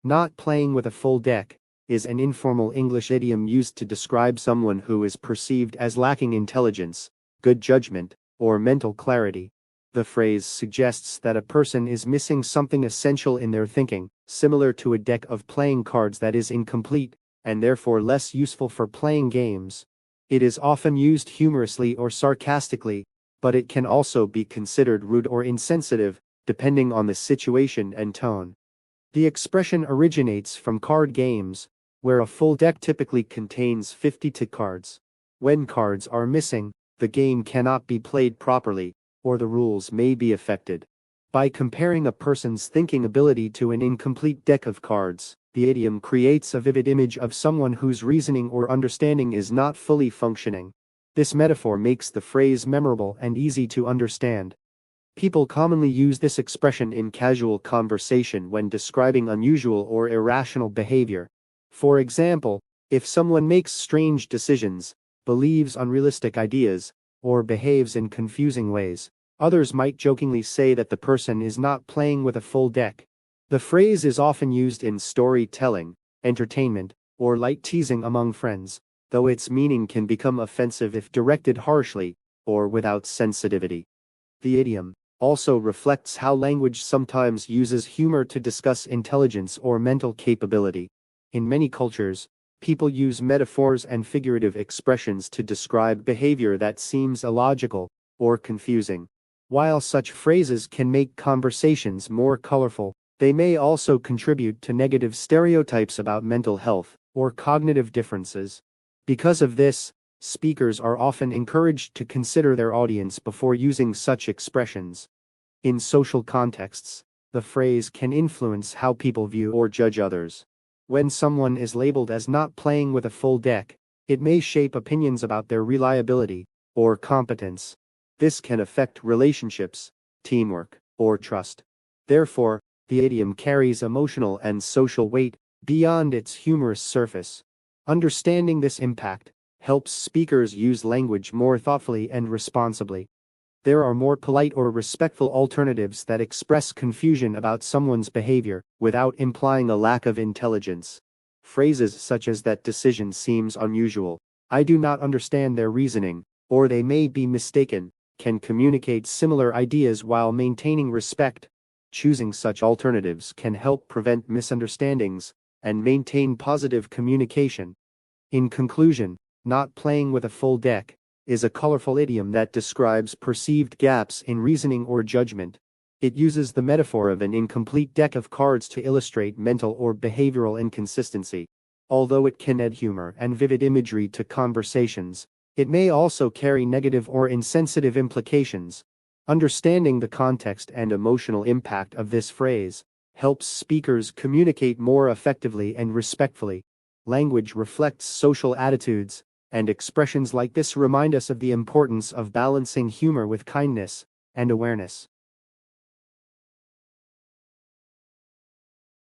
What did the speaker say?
Not playing with a full deck is an informal English idiom used to describe someone who is perceived as lacking intelligence, good judgment, or mental clarity. The phrase suggests that a person is missing something essential in their thinking, similar to a deck of playing cards that is incomplete, and therefore less useful for playing games. It is often used humorously or sarcastically, but it can also be considered rude or insensitive, depending on the situation and tone. The expression originates from card games, where a full deck typically contains 52 cards. When cards are missing, the game cannot be played properly, or the rules may be affected. By comparing a person's thinking ability to an incomplete deck of cards, the idiom creates a vivid image of someone whose reasoning or understanding is not fully functioning. This metaphor makes the phrase memorable and easy to understand. People commonly use this expression in casual conversation when describing unusual or irrational behavior. For example, if someone makes strange decisions, believes unrealistic ideas, or behaves in confusing ways, others might jokingly say that the person is not playing with a full deck. The phrase is often used in storytelling, entertainment, or light teasing among friends, though its meaning can become offensive if directed harshly or without sensitivity. The idiom also reflects how language sometimes uses humor to discuss intelligence or mental capability. In many cultures, people use metaphors and figurative expressions to describe behavior that seems illogical or confusing. While such phrases can make conversations more colorful, they may also contribute to negative stereotypes about mental health or cognitive differences. Because of this, speakers are often encouraged to consider their audience before using such expressions. In social contexts, the phrase can influence how people view or judge others. When someone is labeled as not playing with a full deck, it may shape opinions about their reliability or competence. This can affect relationships, teamwork, or trust. Therefore, the idiom carries emotional and social weight beyond its humorous surface. Understanding this impact helps speakers use language more thoughtfully and responsibly. There are more polite or respectful alternatives that express confusion about someone's behavior without implying a lack of intelligence. Phrases such as "that decision seems unusual," "I do not understand their reasoning," or "they may be mistaken," can communicate similar ideas while maintaining respect. Choosing such alternatives can help prevent misunderstandings and maintain positive communication. In conclusion, not playing with a full deck is a colorful idiom that describes perceived gaps in reasoning or judgment. It uses the metaphor of an incomplete deck of cards to illustrate mental or behavioral inconsistency. Although it can add humor and vivid imagery to conversations, it may also carry negative or insensitive implications. Understanding the context and emotional impact of this phrase helps speakers communicate more effectively and respectfully. Language reflects social attitudes, and expressions like this remind us of the importance of balancing humor with kindness and awareness.